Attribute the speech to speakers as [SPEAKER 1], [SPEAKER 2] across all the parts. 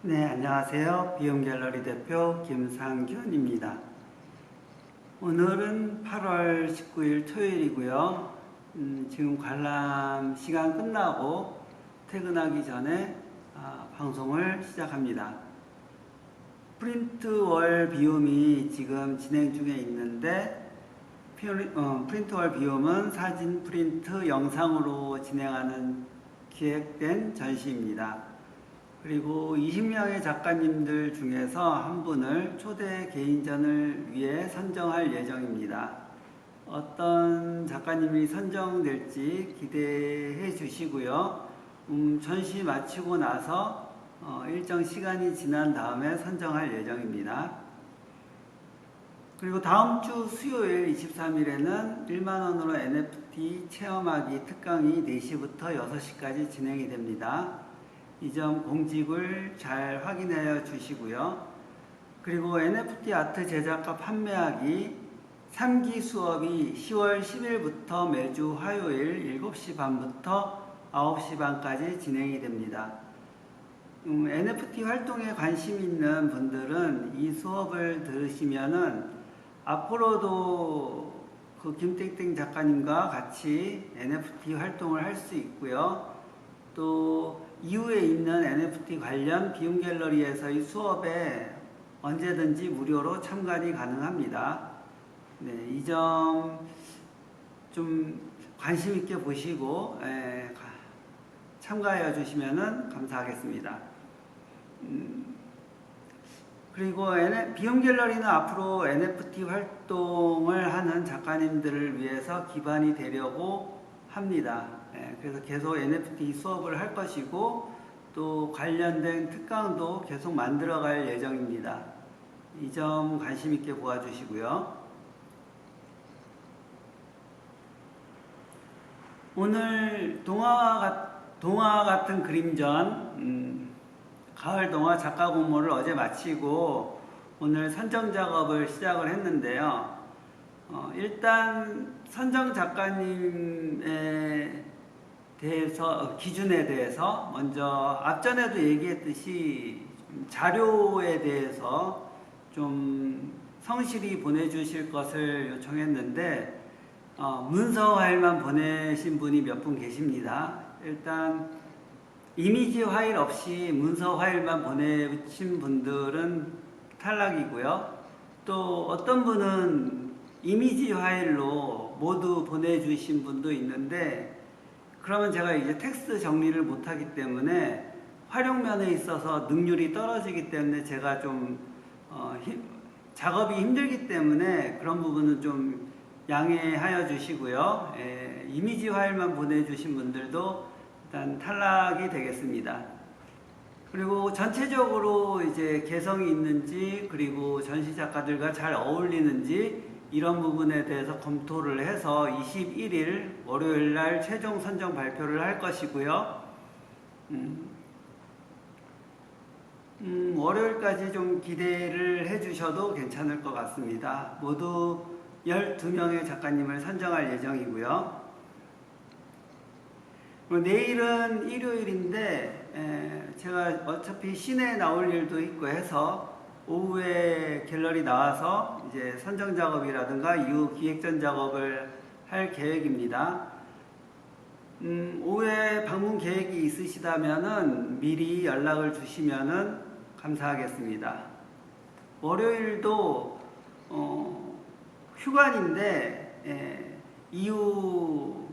[SPEAKER 1] 네, 안녕하세요. 비움갤러리 대표 김상균입니다. 오늘은 8월 19일 토요일이고요. 지금 관람 시간 끝나고 퇴근하기 전에 방송을 시작합니다. 프린트월 비움이 지금 진행 중에 있는데 프린트월 비움은 사진 프린트 영상으로 진행하는 기획된 전시입니다. 그리고 20명의 작가님들 중에서 한 분을 초대 개인전을 위해 선정할 예정입니다. 어떤 작가님이 선정될지 기대해 주시고요. 전시 마치고 나서 일정 시간이 지난 다음에 선정할 예정입니다. 그리고 다음 주 수요일 23일에는 1만원으로 NFT 체험하기 특강이 4시부터 6시까지 진행이 됩니다. 이 점 공직을 잘 확인해 주시고요. 그리고 NFT 아트 제작과 판매하기 3기 수업이 10월 10일부터 매주 화요일 7시 반부터 9시 반까지 진행이 됩니다. NFT 활동에 관심 있는 분들은 이 수업을 들으시면은 앞으로도 그 김땡땡 작가님과 같이 NFT 활동을 할 수 있고요. 또 이후에 있는 NFT 관련 비움갤러리에서의 수업에 언제든지 무료로 참관이 가능합니다. 네, 이 점 좀 관심 있게 보시고 참가해 주시면 감사하겠습니다. 그리고 비움갤러리는 앞으로 NFT 활동을 하는 작가님들을 위해서 기반이 되려고 합니다. 그래서 계속 NFT 수업을 할 것이고 또 관련된 특강도 계속 만들어갈 예정입니다. 이 점 관심 있게 보아주시고요. 오늘 동화 같은 그림전 가을 동화 작가 공모를 어제 마치고 오늘 선정 작업을 시작을 했는데요. 일단 선정 작가님에 대해서 기준에 대해서 먼저 앞전에도 얘기했듯이 자료에 대해서 좀 성실히 보내주실 것을 요청했는데 문서 파일만 보내신 분이 몇 분 계십니다. 일단 이미지 파일 없이 문서 파일만 보내신 분들은 탈락이고요. 또 어떤 분은 이미지 파일로 모두 보내주신 분도 있는데 그러면 제가 이제 텍스트 정리를 못하기 때문에 활용면에 있어서 능률이 떨어지기 때문에 제가 좀 작업이 힘들기 때문에 그런 부분은 좀 양해하여 주시고요. 이미지 파일만 보내주신 분들도 일단 탈락이 되겠습니다. 그리고 전체적으로 이제 개성이 있는지 그리고 전시 작가들과 잘 어울리는지 이런 부분에 대해서 검토를 해서 21일 월요일 날 최종 선정 발표를 할 것이고요. 월요일까지 좀 기대를 해주셔도 괜찮을 것 같습니다. 모두 12명의 작가님을 선정할 예정이고요. 내일은 일요일인데 제가 어차피 시내에 나올 일도 있고 해서 오후에 갤러리 나와서 이제 선정 작업이라든가 이후 기획전 작업을 할 계획입니다. 오후에 방문 계획이 있으시다면은 미리 연락을 주시면은 감사하겠습니다. 월요일도 휴관인데 이후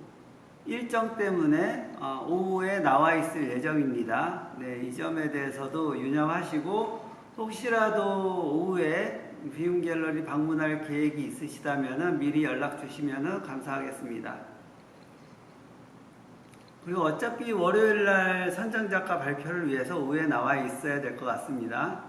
[SPEAKER 1] 일정 때문에 오후에 나와 있을 예정입니다. 네, 이 점에 대해서도 유념하시고 혹시라도 오후에 비움갤러리 방문할 계획이 있으시다면 미리 연락 주시면 감사하겠습니다. 그리고 어차피 월요일날 선정작가 발표를 위해서 오후에 나와 있어야 될 것 같습니다.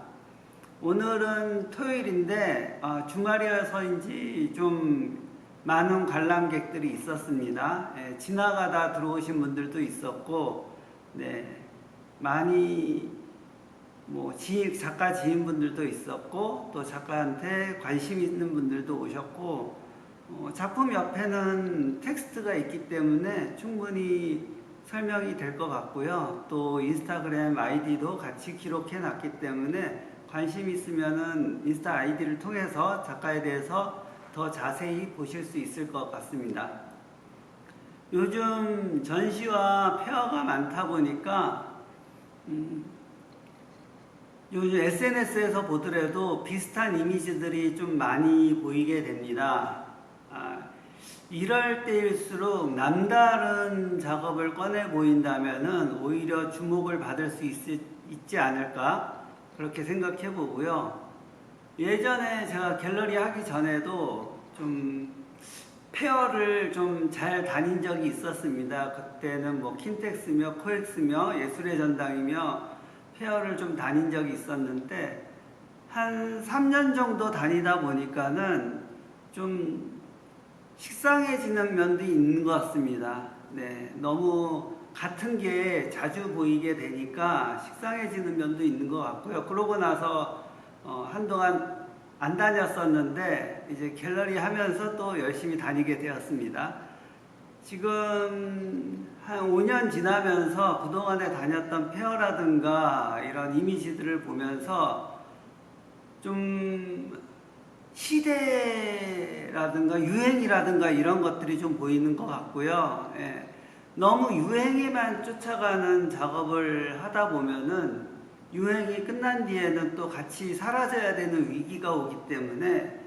[SPEAKER 1] 오늘은 토요일인데 주말이어서인지 좀 많은 관람객들이 있었습니다. 지나가다 들어오신 분들도 있었고 많이 작가 지인분들도 있었고 또 작가한테 관심 있는 분들도 오셨고 작품 옆에는 텍스트가 있기 때문에 충분히 설명이 될 것 같고요. 또 인스타그램 아이디도 같이 기록해 놨기 때문에 관심 있으면은 인스타 아이디를 통해서 작가에 대해서 더 자세히 보실 수 있을 것 같습니다. 요즘 전시와 페어가 많다 보니까 요즘 SNS에서 보더라도 비슷한 이미지들이 좀 많이 보이게 됩니다. 이럴 때일수록 남다른 작업을 꺼내 보인다면은 오히려 주목을 받을 수 있지 않을까 그렇게 생각해 보고요. 예전에 제가 갤러리 하기 전에도 좀 페어를 좀 잘 다닌 적이 있었습니다. 그때는 뭐 킨텍스며 코엑스며 예술의 전당이며 페어를 좀 다닌 적이 있었는데 한 3년 정도 다니다 보니까는 좀 식상해지는 면도 있는 것 같습니다. 네, 너무 같은 게 자주 보이게 되니까 식상해지는 면도 있는 것 같고요. 그러고 나서 한동안 안 다녔었는데 이제 갤러리 하면서 또 열심히 다니게 되었습니다. 지금 한 5년 지나면서 그동안에 다녔던 페어라든가 이런 이미지들을 보면서 좀 시대라든가 유행이라든가 이런 것들이 좀 보이는 것 같고요. 예. 너무 유행에만 쫓아가는 작업을 하다 보면은 유행이 끝난 뒤에는 또 같이 사라져야 되는 위기가 오기 때문에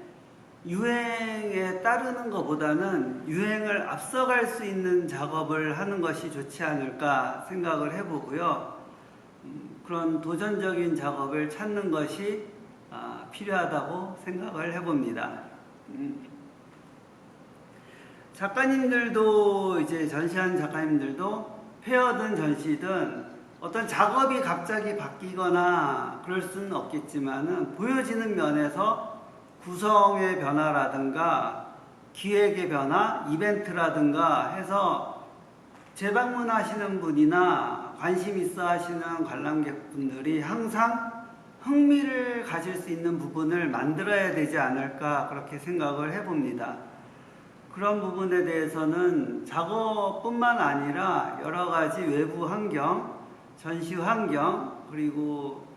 [SPEAKER 1] 유행에 따르는 것보다는 유행을 앞서갈 수 있는 작업을 하는 것이 좋지 않을까 생각을 해보고요. 그런 도전적인 작업을 찾는 것이 필요하다고 생각을 해봅니다. 작가님들도 이제 전시한 작가님들도 페어든 전시든 어떤 작업이 갑자기 바뀌거나 그럴 수는 없겠지만은 보여지는 면에서 구성의 변화라든가 기획의 변화, 이벤트라든가 해서 재방문하시는 분이나 관심 있어 하시는 관람객분들이 항상 흥미를 가질 수 있는 부분을 만들어야 되지 않을까 그렇게 생각을 해봅니다. 그런 부분에 대해서는 작업뿐만 아니라 여러 가지 외부 환경, 전시 환경, 그리고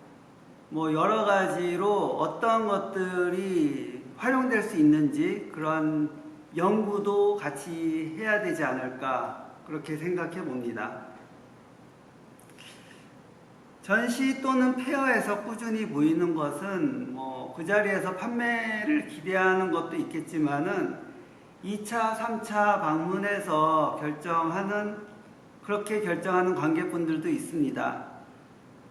[SPEAKER 1] 뭐 여러 가지로 어떤 것들이 활용될 수 있는지 그런 연구도 같이 해야 되지 않을까 그렇게 생각해 봅니다. 전시 또는 페어에서 꾸준히 보이는 것은 뭐 그 자리에서 판매를 기대하는 것도 있겠지만은 2차, 3차 방문해서 그렇게 결정하는 관객분들도 있습니다.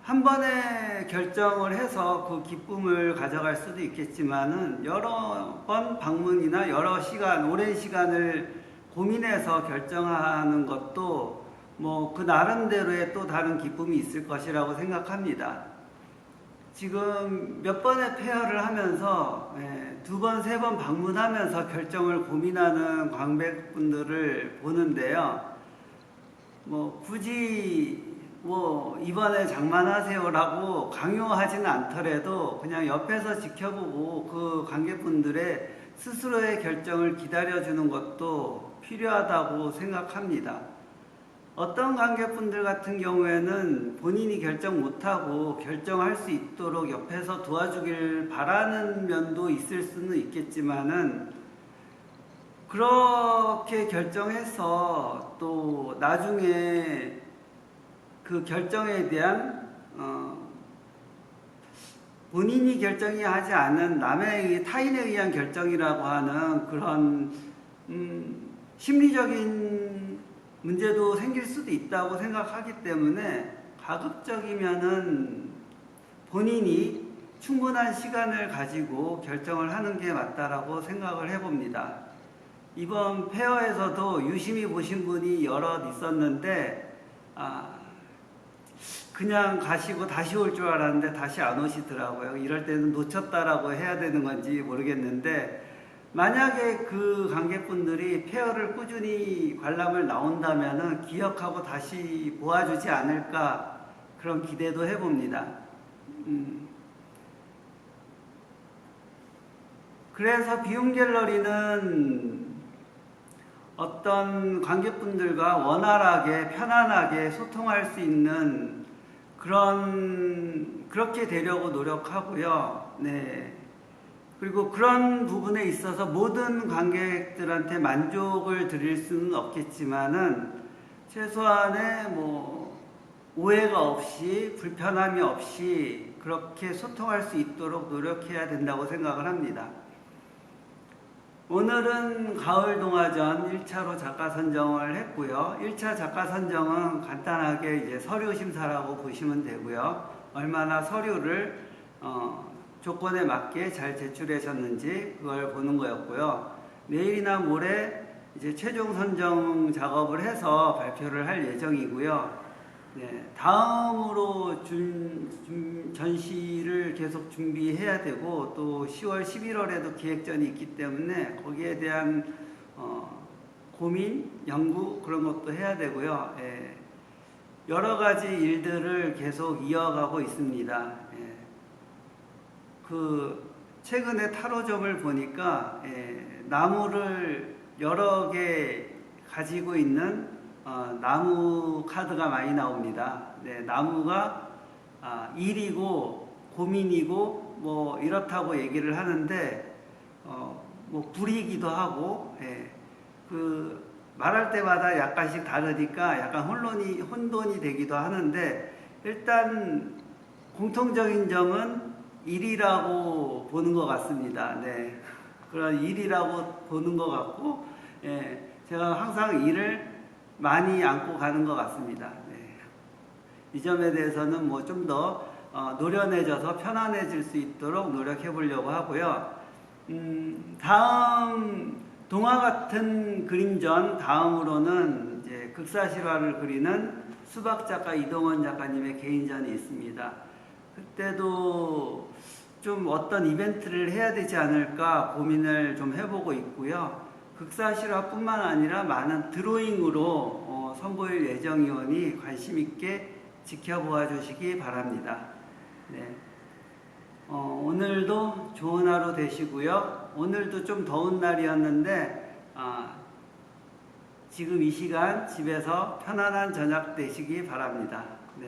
[SPEAKER 1] 한 번에 결정을 해서 그 기쁨을 가져갈 수도 있겠지만은 여러 번 방문이나 여러 시간, 오랜 시간을 고민해서 결정하는 것도 뭐 그 나름대로의 또 다른 기쁨이 있을 것이라고 생각합니다. 지금 몇 번의 페어를 하면서 2번, 3번 방문하면서 결정을 고민하는 관객분들을 보는데요. 뭐 굳이 뭐 이번에 장만하세요라고 강요하지는 않더라도 그냥 옆에서 지켜보고 그 관객분들의 스스로의 결정을 기다려주는 것도 필요하다고 생각합니다. 어떤 관객분들 같은 경우에는 본인이 결정 못하고 결정할 수 있도록 옆에서 도와주길 바라는 면도 있을 수는 있겠지만은 그렇게 결정해서 또 나중에 그 결정에 대한 본인이 결정하지 않은 타인에 의한 결정이라고 하는 그런 심리적인 문제도 생길 수도 있다고 생각하기 때문에 가급적이면은 본인이 충분한 시간을 가지고 결정을 하는 게 맞다라고 생각을 해봅니다. 이번 페어에서도 유심히 보신 분이 여럿 있었는데 그냥 가시고 다시 올 줄 알았는데 다시 안 오시더라고요. 이럴 때는 놓쳤다라고 해야 되는 건지 모르겠는데 만약에 그 관객분들이 페어를 꾸준히 관람을 나온다면은 기억하고 다시 보아주지 않을까 그런 기대도 해봅니다. 그래서 비움 갤러리는 어떤 관객분들과 원활하게 편안하게 소통할 수 있는 그렇게 되려고 노력하고요. 네. 그리고 그런 부분에 있어서 모든 관객들한테 만족을 드릴 수는 없겠지만은 최소한의 오해가 없이 불편함이 없이 그렇게 소통할 수 있도록 노력해야 된다고 생각을 합니다. 오늘은 가을동화전 1차로 작가 선정을 했고요. 1차 작가 선정은 간단하게 이제 서류 심사라고 보시면 되고요. 얼마나 서류를 조건에 맞게 잘 제출하셨는지 그걸 보는 거였고요. 내일이나 모레 이제 최종 선정 작업을 해서 발표를 할 예정이고요. 네, 다음으로 전시를 계속 준비해야 되고 또 10월, 11월에도 기획전이 있기 때문에 거기에 대한 고민, 연구 그런 것도 해야 되고요. 예, 여러 가지 일들을 계속 이어가고 있습니다. 예, 최근에 타로점을 보니까 나무를 여러 개 가지고 있는 나무 카드가 많이 나옵니다. 네, 나무가 일이고 고민이고 이렇다고 얘기를 하는데 불이기도 하고 말할 때마다 약간씩 다르니까 약간 혼돈이 되기도 하는데 일단 공통적인 점은 일이라고 보는 것 같습니다. 네, 그런 일이라고 보는 것 같고 제가 항상 일을 많이 안고 가는 것 같습니다. 네. 이 점에 대해서는 좀 더 노련해져서 편안해질 수 있도록 노력해 보려고 하고요. 다음 동화 같은 그림전 다음으로는 이제 극사실화를 그리는 수박 작가 이동원 작가님의 개인전이 있습니다. 그때도 좀 어떤 이벤트를 해야 되지 않을까 고민을 좀 해보고 있고요. 극사실화뿐만 아니라 많은 드로잉으로 선보일 예정이오니 관심 있게 지켜보아 주시기 바랍니다. 네. 오늘도 좋은 하루 되시고요. 오늘도 좀 더운 날이었는데 지금 이 시간 집에서 편안한 저녁 되시기 바랍니다.